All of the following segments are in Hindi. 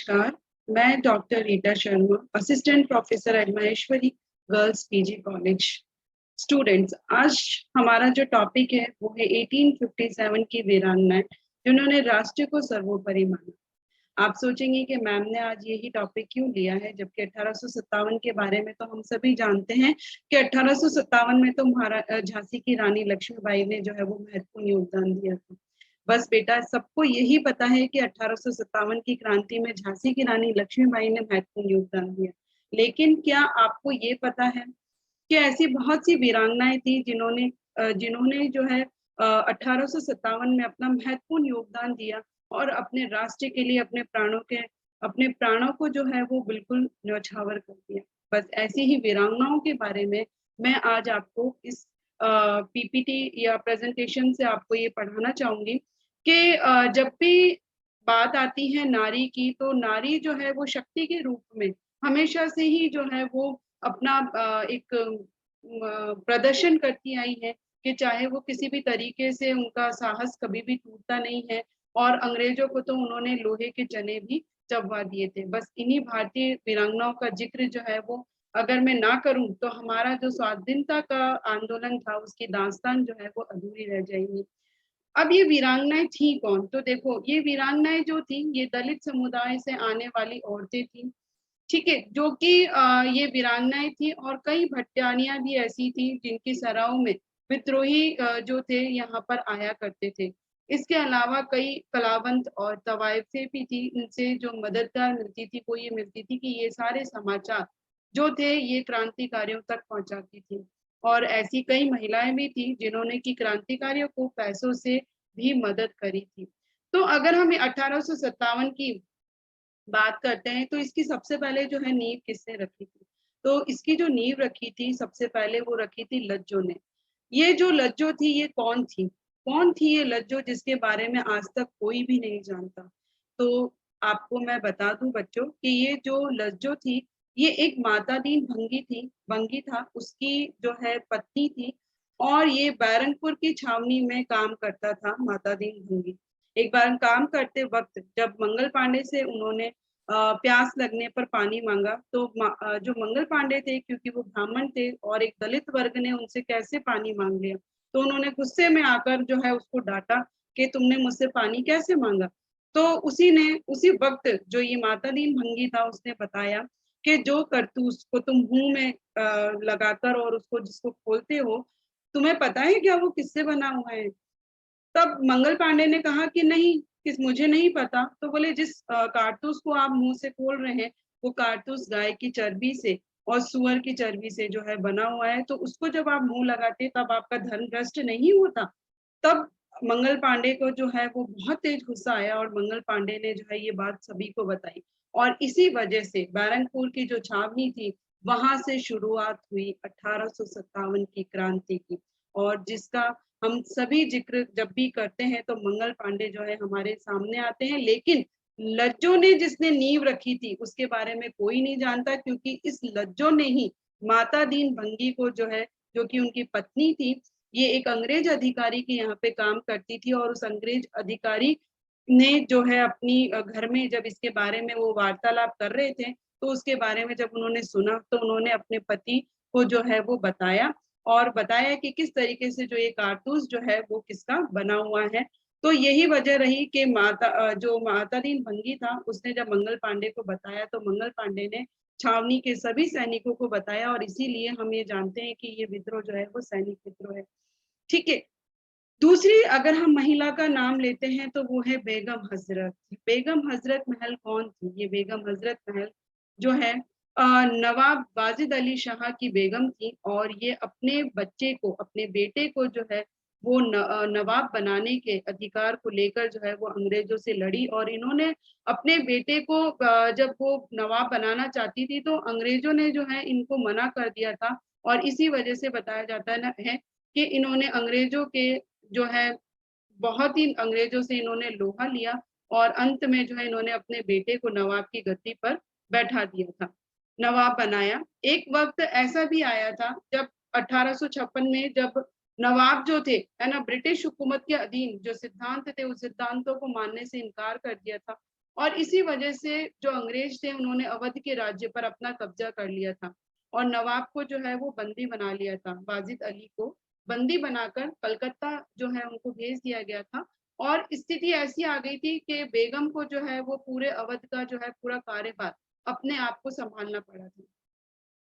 नमस्कार, मैं doctor Rita Sharma, assistant professor at Maheshwari girls PG college. Students, आज हमारा जो टॉपिक है वो है 1857 की वीरांगनाएं जिन्होंने राष्ट्र को सर्वोपरि माना। आप सोचेंगे कि मैम ने आज यही टॉपिक क्यों लिया है, जबकि 1857 के बारे में तो हम सभी जानते हैं कि 1857 में तो झांसी की रानी लक्ष्मीबाई ने जो है वो महत्वपूर्ण योगदान दिया था। बस बेटा, सबको यही पता है कि 1857 की क्रांति में झांसी की रानी लक्ष्मीबाई ने महत्वपूर्ण योगदान दिया, लेकिन क्या आपको ये पता है कि ऐसी बहुत सी वीरांगनाएं थी जिन्होंने जिन्होंने जो है 1857 में अपना महत्वपूर्ण योगदान दिया और अपने राष्ट्र के लिए अपने प्राणों को जो है वो बिल्कुल न्यौछावर कर दिया। बस ऐसी ही वीरांगनाओं के बारे में मैं आज आपको इस पीपीटी या प्रेजेंटेशन से आपको ये पढ़ाना चाहूंगी कि जब भी बात आती है नारी की, तो नारी जो है वो शक्ति के रूप में हमेशा से ही जो है वो अपना एक प्रदर्शन करती आई है कि चाहे वो किसी भी तरीके से उनका साहस कभी भी टूटता नहीं है, और अंग्रेजों को तो उन्होंने लोहे के चने भी चबवा दिए थे। बस इन्हीं भारतीय वीरांगनाओं का जिक्र जो है वो अगर मैं ना करूं तो हमारा जो स्वाधीनता का आंदोलन था उसकी दास्तान जो है वो अधूरी रह जाएगी। अब ये वीरांगनाएं थी कौन? तो देखो, ये वीरांगनाएं जो थी ये दलित समुदाय से आने वाली औरतें थी, ठीक है, जो कि ये वीरांगनाएं थी। और कई भट्टानियां भी ऐसी थी जिनकी सराओं में विद्रोही जो थे यहाँ पर आया करते थे। इसके अलावा कई कलावंत और तवायफें भी थी, इनसे जो मददगार मिलती थी वो ये मिलती थी कि ये सारे समाचार जो थे ये क्रांतिकारियों तक पहुंचाती थी। और ऐसी कई महिलाएं भी थी जिन्होंने की क्रांतिकारियों को पैसों से भी मदद करी थी। तो अगर हम 1857 की बात करते हैं तो इसकी सबसे पहले जो है नींव किसने रखी थी? तो इसकी जो नींव रखी थी सबसे पहले वो रखी थी लज्जो ने। ये जो लज्जो थी ये कौन थी? कौन थी ये लज्जो जिसके बारे में आज तक कोई भी नहीं जानता? तो आपको मैं बता दूं बच्चों कि ये जो लज्जो थी ये एक माता दीन भंगी था, उसकी जो है पत्नी थी। और ये बैरनपुर की छावनी में काम करता था माता दीन भंगी। एक बार काम करते वक्त जब मंगल पांडे से उन्होंने प्यास लगने पर पानी मांगा, तो जो मंगल पांडे थे, क्योंकि वो ब्राह्मण थे और एक दलित वर्ग ने उनसे कैसे पानी मांग लिया, तो उन्होंने गुस्से में आकर जो है उसको डांटा कि तुमने मुझसे पानी कैसे मांगा। तो उसी वक्त जो ये माता दीन भंगी था उसने बताया कि जो करतूस को तुम मुंह में लगाकर और उसको जिसको खोलते हो, तुम्हें पता है क्या वो किससे बना हुआ है? तब मंगल पांडे ने कहा कि नहीं, मुझे नहीं पता। तो बोले जिस कारतूस को आप मुंह से खोल रहे हैं वो कारतूस गाय की चर्बी से और सुअर की चर्बी से जो है बना हुआ है, तो उसको जब आप मुंह लगाते तब आपका धर्म भ्रष्ट नहीं होता। तब मंगल पांडे को जो है वो बहुत तेज गुस्सा आया और मंगल पांडे ने जो है ये बात सभी को बताई। और इसी वजह से बैरनपुर की जो छावनी थी वहां से शुरुआत हुई 1857 की क्रांति की, और जिसका हम सभी जिक्र जब भी करते हैं तो मंगल पांडे जो है हमारे सामने आते हैं। लेकिन लज्जो ने जिसने नींव रखी थी उसके बारे में कोई नहीं जानता, क्योंकि इस लज्जो ने ही माता दीन भंगी को जो है, जो कि उनकी पत्नी थी, ये एक अंग्रेज अधिकारी के यहाँ पे काम करती थी, और उस अंग्रेज अधिकारी ने जो है अपनी घर में जब इसके बारे में वो वार्तालाप कर रहे थे, तो उसके बारे में जब उन्होंने सुना तो उन्होंने अपने पति को जो है वो बताया, और बताया कि किस तरीके से जो ये कारतूस जो है वो किसका बना हुआ है। तो यही वजह रही कि जो माता दीन भंगी था उसने जब मंगल पांडे को बताया तो मंगल पांडे ने छावनी के सभी सैनिकों को बताया, और इसीलिए हम ये जानते हैं कि ये विद्रोह जो है वो सैनिक विद्रोह है। ठीक है। दूसरी अगर हम महिला का नाम लेते हैं तो वो है बेगम हजरत। बेगम हजरत महल कौन थी? ये बेगम हजरत महल जो है नवाब वाजिद अली शाह की बेगम थी, और ये अपने बच्चे को, अपने बेटे को जो है वो नवाब बनाने के अधिकार को लेकर जो है वो अंग्रेजों से लड़ी। और इन्होंने अपने बेटे को जब वो नवाब बनाना चाहती थी तो अंग्रेजों ने जो है इनको मना कर दिया था। और इसी वजह से बताया जाता है कि इन्होंने अंग्रेजों के जो है बहुत ही अंग्रेजों से इन्होंने लोहा लिया, और अंत में जो है इन्होंने अपने बेटे को नवाब की गद्दी पर बैठा दिया था, नवाब बनाया। एक वक्त ऐसा भी आया था जब 1856 में, जब नवाब जो थे है ना ब्रिटिश हुकूमत के अधीन जो सिद्धांत थे उस सिद्धांतों को मानने से इनकार कर दिया था, और इसी वजह से जो अंग्रेज थे उन्होंने अवध के राज्य पर अपना कब्जा कर लिया था और नवाब को जो है वो बंदी बना लिया था। वाजिद अली को बंदी बनाकर कलकत्ता जो है उनको भेज दिया गया था। और स्थिति ऐसी आ गई थी कि बेगम को जो है वो पूरे अवध का जो है पूरा कार्यभार अपने आप को संभालना पड़ा था।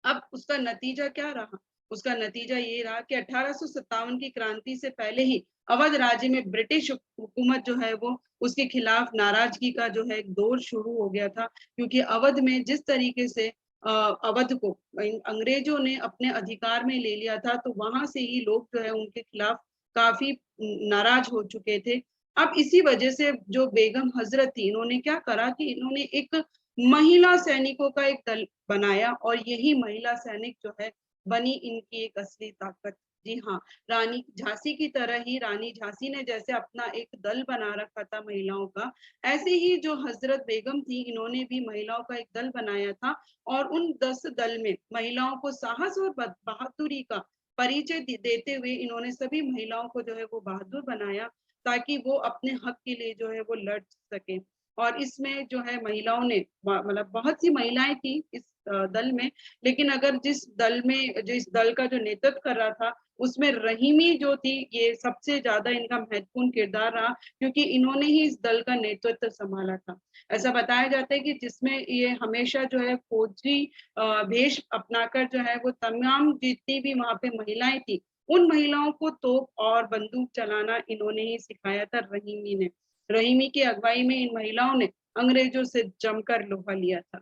अब उसका नतीजा क्या रहा? उसका नतीजा ये रहा कि 1857 की क्रांति से पहले ही अवध राज्य में ब्रिटिश हुकूमत जो है वो उसके खिलाफ नाराजगी का जो है एक दौर शुरू हो गया था, क्योंकि अवध में जिस तरीके से अवध को अंग्रेजों ने अपने अधिकार में ले लिया था, तो वहां से ही लोग जो है उनके खिलाफ काफी नाराज हो चुके थे। अब इसी वजह से जो बेगम हजरत थी, इन्होंने क्या करा कि इन्होंने एक महिला सैनिकों का एक दल बनाया और यही महिला सैनिक जो है बनी इनकी एक असली ताकत। जी हाँ, रानी झांसी की तरह ही रानी झांसी ने जैसे अपना एक दल बना रखा था महिलाओं का, ऐसे ही जो हजरत बेगम थी इन्होंने भी महिलाओं का एक दल बनाया था। और उन 10 दल में महिलाओं को साहस और बहादुरी का परिचय देते हुए इन्होंने सभी महिलाओं को जो है वो बहादुर बनाया, ताकि वो अपने हक के लिए जो है वो लड़ सके। और इसमें जो है महिलाओं ने मतलब बहुत सी महिलाएं थी इस दल में, लेकिन अगर जिस दल का जो नेतृत्व कर रहा था उसमें रहीमी जो थी, ये सबसे ज्यादा इनका महत्वपूर्ण किरदार रहा, क्योंकि इन्होंने ही इस दल का नेतृत्व संभाला था। ऐसा बताया जाता है कि जिसमें ये हमेशा जो है फौजी भेष अपनाकर जो है वो तमाम जितनी भी वहां पे महिलाएं थी उन महिलाओं को तोप और बंदूक चलाना इन्होंने ही सिखाया था, रहीमी ने। रहीमी की अगुवाई में इन महिलाओं ने अंग्रेजों से जमकर लोहा लिया था।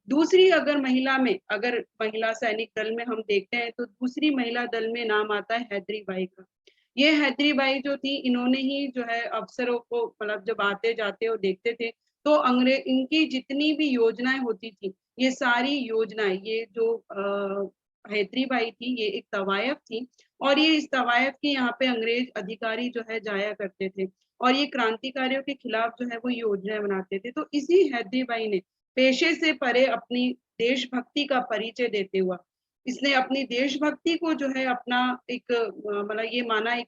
दूसरी अगर महिला सैनिक दल में हम देखते हैं तो दूसरी महिला दल में नाम आता है हैदरी बाई का। ये हैदरी बाई जो थी इन्होंने ही जो है अफसरों को मतलब जब आते जाते और देखते थे तो अंग्रेज इनकी जितनी भी योजनाएं होती थी, ये सारी योजनाएं, ये जो हैदरी बाई थी ये एक तवायफ थी और ये इस तवायफ के यहाँ पे अंग्रेज अधिकारी जो है जाया करते थे और ये क्रांतिकारियों के खिलाफ जो है वो योजनाएं बनाते थे। तो इसी हैदरी बाई ने पेशे से परे अपनी देशभक्ति का परिचय देते हुआ इसने अपनी देशभक्ति को जो है अपना एक मतलब ये माना, एक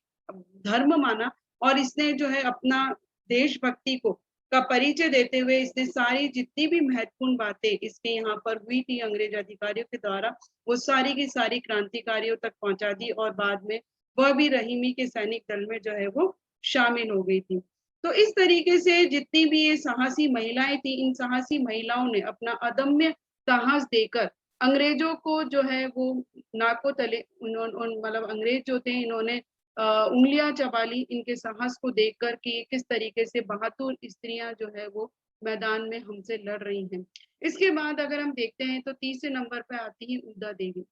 धर्म माना और इसने जो है अपना देशभक्ति को का परिचय देते हुए इसने सारी जितनी भी महत्वपूर्ण बातें इसके यहाँ पर हुई थी अंग्रेज अधिकारियों के द्वारा, वो सारी की सारी क्रांतिकारियों तक पहुंचा दी और बाद में वह भी रहीमी के सैनिक दल में जो है वो शामिल हो गई थी। तो इस तरीके से जितनी भी ये साहसी महिलाएं थी, इन साहसी महिलाओं ने अपना अदम्य साहस देकर अंग्रेजों को जो है वो नाको तले मतलब अंग्रेज जो थे इन्होंने उंगलियां चबा ली इनके साहस को देखकर कि किस तरीके से बहादुर स्त्रियां जो है वो मैदान में हमसे लड़ रही हैं। इसके बाद अगर हम देखते हैं तो तीसरे नंबर पे आती है उदा देवी।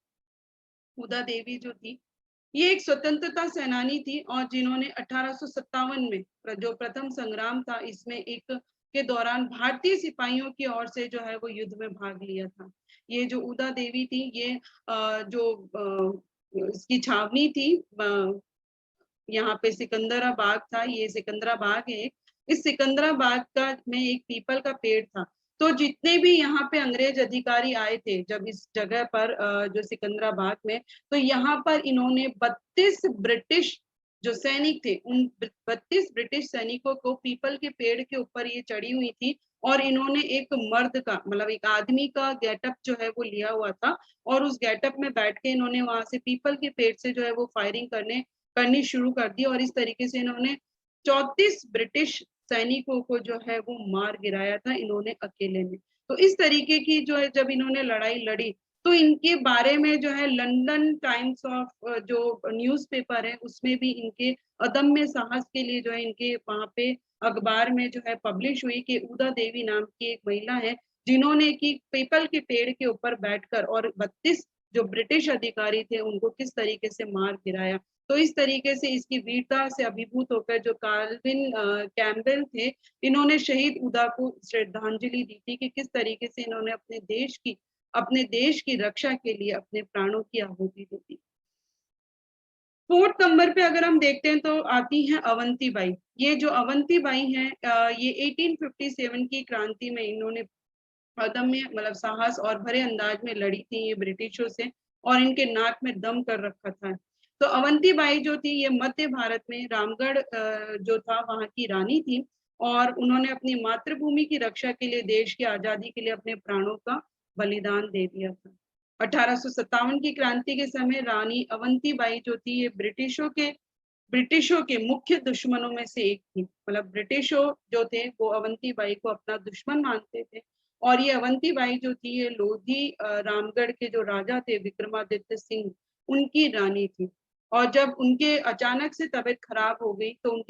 उदा देवी जो थी ये एक स्वतंत्रता सेनानी थी और जिन्होंने 1857 में जो प्रथम संग्राम था इसमें एक के दौरान भारतीय सिपाहियों की ओर से जो है वो युद्ध में भाग लिया था। ये जो उदा देवी थी ये इसकी छावनी थी यहाँ पे सिकंदराबाग था, ये सिकंदराबाग है एक। इस सिकंदराबाग का में एक पीपल का पेड़ था। तो जितने भी यहाँ पे अंग्रेज अधिकारी आए थे जब इस जगह पर जो सिकंदराबाग में, तो यहाँ पर इन्होंने 32 ब्रिटिश जो सैनिक थे उन 32 ब्रिटिश सैनिकों को पीपल के पेड़ के ऊपर ये चढ़ी हुई थी और इन्होंने एक मर्द का मतलब एक आदमी का गेटअप जो है वो लिया हुआ था और उस गेटअप में बैठ के इन्होंने वहां से पीपल के पेड़ से जो है वो फायरिंग करनी शुरू कर दी और इस तरीके से इन्होंने 34 ब्रिटिश सैनिकों को जो है वो मार गिराया था इन्होंने अकेले में। तो इस तरीके की जो है जब इन्होंने लड़ाई लड़ी तो इनके बारे में जो है लंदन टाइम्स ऑफ जो न्यूज़पेपर है उसमें भी इनके अदम्य साहस के लिए जो है इनके वहां पे अखबार में जो है पब्लिश हुई कि उदा देवी नाम की एक महिला है जिन्होंने की पीपल के पेड़ के ऊपर बैठकर और 32 जो ब्रिटिश अधिकारी थे उनको किस तरीके से मार गिराया। तो इस तरीके से इसकी वीरता से अभिभूत होकर जो कार्विन कैम्पबेल थे इन्होंने शहीद उदा को श्रद्धांजलि दी थी कि किस तरीके से इन्होंने अपने देश की रक्षा के लिए अपने प्राणों की आहुति दी थी। फोर्थ नंबर पे अगर हम देखते हैं तो आती हैं अवंती बाई। ये जो अवंती बाई हैं ये 1857 की क्रांति में इन्होंने अदम्य मतलब साहस और भरे अंदाज में लड़ी थी ये ब्रिटिशों से और इनके नाक में दम कर रखा था। तो अवंती बाई जो थी ये मध्य भारत में रामगढ़ जो था वहां की रानी थी और उन्होंने अपनी मातृभूमि की रक्षा के लिए, देश की आजादी के लिए अपने प्राणों का बलिदान दे दिया था। 1857 की क्रांति के समय रानी अवंतीबाई जो थी, ये ब्रिटिशों के मुख्य दुश्मनों में से एक थी। मतलब ब्रिटिशों जो थे वो अवंतीबाई को अपना दुश्मन मानते थे, और ये अवंतीबाई जो थी ये लोधी रामगढ़ के जो राजा थे विक्रमादित्य सिंह, उनकी रानी थी। और जब उनके अचानक से तबीयत खराब हो गई तो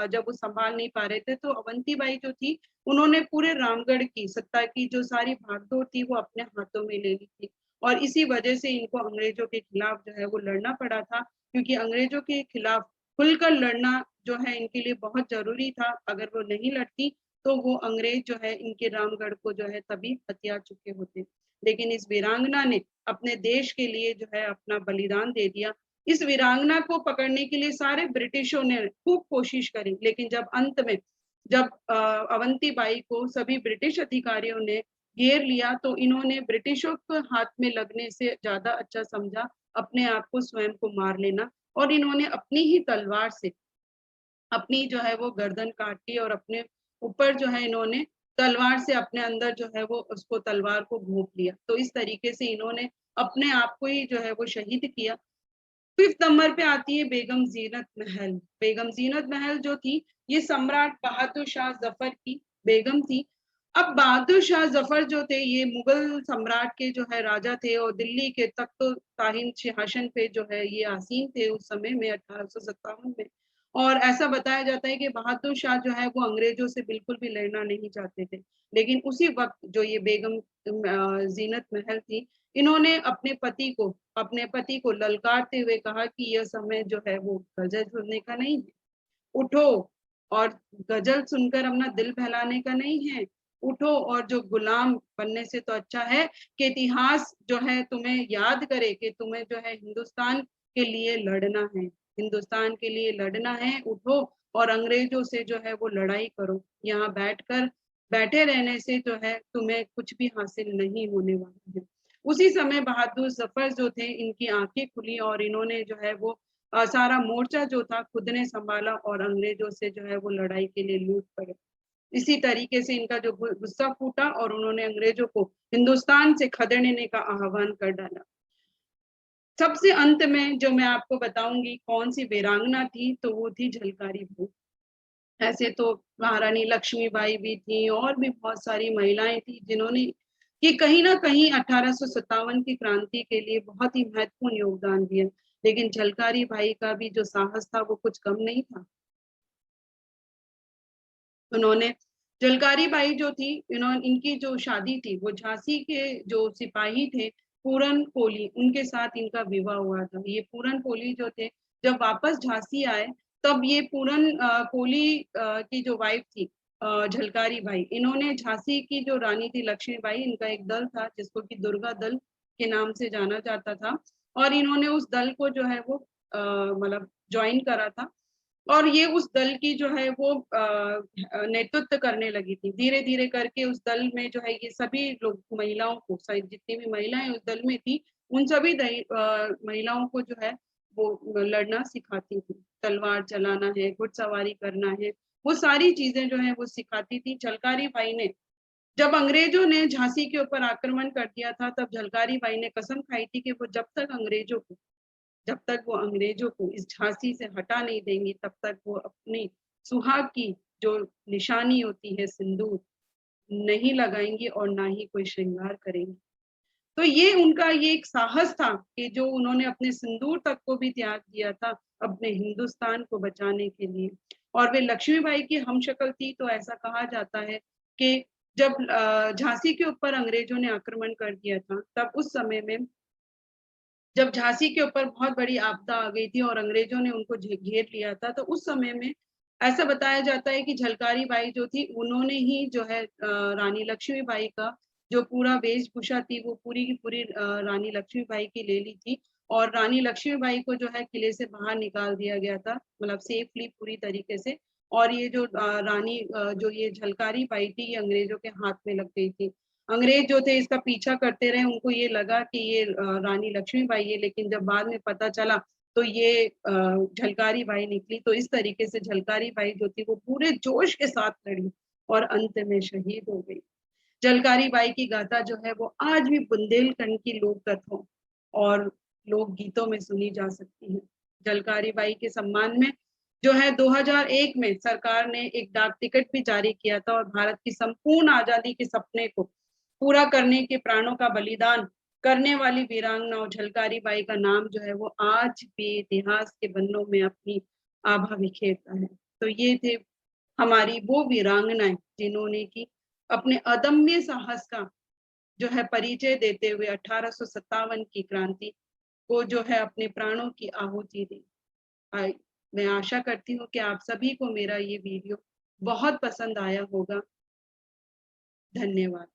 जब वो संभाल नहीं पा रहे थे, तो अवंतीबाई जो थी उन्होंने पूरे रामगढ़ की सत्ता की जो सारी भागदौड़ थी वो अपने हाथों में ले ली थी। और इसी वजह से इनको अंग्रेजों के खिलाफ जो है वो लड़ना पड़ा था, क्योंकि अंग्रेजों के खिलाफ खुलकर लड़ना जो है इनके लिए बहुत जरूरी था। अगर वो नहीं लड़ती तो वो अंग्रेज जो है इनके रामगढ़ को जो है तभी हत्या चुके होते। लेकिन इस वीरांगना ने अपने देश के लिए जो है अपना बलिदान दे दिया। इस वीरांगना को पकड़ने के लिए सारे ब्रिटिशों ने खूब कोशिश करी, लेकिन जब अवंतीबाई को सभी ब्रिटिश अधिकारियों ने घेर लिया तो इन्होंने ब्रिटिशों के हाथ में लगने से ज्यादा अच्छा समझा अपने आप को स्वयं को मार लेना, और इन्होंने अपनी ही तलवार से अपनी जो है वो गर्दन काटी और अपने ऊपर जो है इन्होंने तलवार से अपने अंदर जो है वो उसको तलवार को घोंप लिया। तो इस तरीके से इन्होंने अपने आप को ही जो है वो शहीद किया। 5th नंबर पे आती है बेगम जीनत महल। बेगम जीनत महल जो थी ये सम्राट बहादुर शाह जफर की बेगम थी। अब बहादुर शाह जफर जो थे ये मुगल सम्राट के जो है राजा थे, और दिल्ली के तख्तो ताहिन सिंहासन पे जो है ये आसीन थे उस समय में 1857 में। और ऐसा बताया जाता है कि बहादुर शाह जो है वो अंग्रेजों से बिल्कुल भी लड़ना नहीं चाहते थे। लेकिन उसी वक्त जो ये बेगम जीनत महल थी, इन्होंने अपने पति को ललकारते हुए कहा कि यह समय जो है वो गजल सुनने का नहीं है, उठो, और गजल सुनकर अपना दिल बहलाने का नहीं है। उठो, और जो गुलाम बनने से तो अच्छा है कि इतिहास जो है तुम्हें याद करे कि तुम्हें जो है हिंदुस्तान के लिए लड़ना है, हिंदुस्तान के लिए लड़ना है। उठो और अंग्रेजों से जो है वो लड़ाई करो। यहाँ बैठे रहने से जो है तुम्हें कुछ भी हासिल नहीं होने वाला है। उसी समय बहादुर जफर जो थे इनकी आंखें खुली और इन्होंने जो है वो सारा मोर्चा जो था खुद ने संभाला और अंग्रेजों से जो है वो लड़ाई के लिए लूट पड़े। इसी तरीके से इनका जो गुस्सा फूटा और उन्होंने अंग्रेजों को हिंदुस्तान से खदेड़ने का आह्वान कर डाला। सबसे अंत में जो मैं आपको बताऊंगी कौन सी वीरांगना थी, तो वो थी झलकारी बाई। ऐसे तो महारानी लक्ष्मीबाई भी थी और भी बहुत सारी महिलाएं थी जिन्होंने कि कहीं ना कहीं 1857 की क्रांति के लिए बहुत ही महत्वपूर्ण योगदान दिया। लेकिन झलकारी बाई का भी जो साहस था वो कुछ कम नहीं था। उन्होंने झलकारी बाई जो थी, इनकी जो शादी थी वो झांसी के जो सिपाही थे पूरन कोली, उनके साथ इनका विवाह हुआ था। ये पूरन कोली जो थे जब वापस झांसी आए तब ये पूरन कोली की जो वाइफ थी झलकारी बाई, इन्होंने झांसी की जो रानी थी लक्ष्मीबाई, इनका एक दल था जिसको कि दुर्गा दल के नाम से जाना जाता था, और इन्होंने उस दल को जो है वो मतलब ज्वाइन करा था। और ये उस दल की जो है वो नेतृत्व करने लगी थी। धीरे धीरे करके उस दल में जो है ये सभी लोग महिलाओं को, जितनी भी महिलाएं उस दल में थी उन सभी महिलाओं को जो है वो लड़ना सिखाती थी। तलवार चलाना है, घुड़सवारी करना है, वो सारी चीजें जो है वो सिखाती थी। झलकारी बाई ने जब अंग्रेजों ने झांसी के ऊपर आक्रमण कर दिया था तब झलकारी बाई ने कसम खाई थी कि वो जब तक वो अंग्रेजों को इस झांसी से हटा नहीं देंगी तब तक वो अपनी सुहाग की जो निशानी होती है सिंदूर नहीं लगाएंगी और ना ही कोई श्रृंगार करेंगी। तो ये उनका ये एक साहस था कि जो उन्होंने अपने सिंदूर तक को भी त्याग दिया था अपने हिंदुस्तान को बचाने के लिए। और वे लक्ष्मीबाई की हमशक्ल थी। तो ऐसा कहा जाता है कि जब झांसी के ऊपर अंग्रेजों ने आक्रमण कर दिया था तब उस समय में जब झांसी के ऊपर बहुत बड़ी आपदा आ गई थी और अंग्रेजों ने उनको घेर लिया था, तो उस समय में ऐसा बताया जाता है कि झलकारी बाई जो थी उन्होंने ही जो है रानी लक्ष्मीबाई का जो पूरा वेशभूषा थी वो पूरी की पूरी रानी लक्ष्मीबाई की ले ली थी, और रानी लक्ष्मीबाई को जो है किले से बाहर निकाल दिया गया था, मतलब सेफली पूरी तरीके से। और ये जो रानी जो ये झलकारी बाई थी ये अंग्रेजों के हाथ में लग गई थी। अंग्रेज जो थे इसका पीछा करते रहे, उनको ये लगा कि ये रानी लक्ष्मीबाई है, लेकिन जब बाद में पता चला तो ये झलकारी बाई निकली। तो इस तरीके से झलकारी बाई जो थी वो पूरे जोश के साथ लड़ी और अंत में शहीद हो गई। झलकारी बाई की गाथा जो है वो आज भी बुंदेलखंड की लोक कथाओं और लोक गीतों में सुनी जा सकती है। झलकारी बाई के सम्मान में जो है 2001 में सरकार ने एक डाक टिकट भी जारी किया था और भारत की संपूर्ण आजादी के सपने को पूरा करने के प्राणों का बलिदान करने वाली वीरांगना झलकारी बाई का नाम जो है वो आज भी इतिहास के पन्नों में अपनी आभा बिखेरता है। तो ये थे हमारी वो वीरांगनाएं जिन्होंने की अपने अदम्य साहस का जो है परिचय देते हुए 1857 की क्रांति को जो है अपने प्राणों की आहुति दी। मैं आशा करती हूँ कि आप सभी को मेरा ये वीडियो बहुत पसंद आया होगा। धन्यवाद।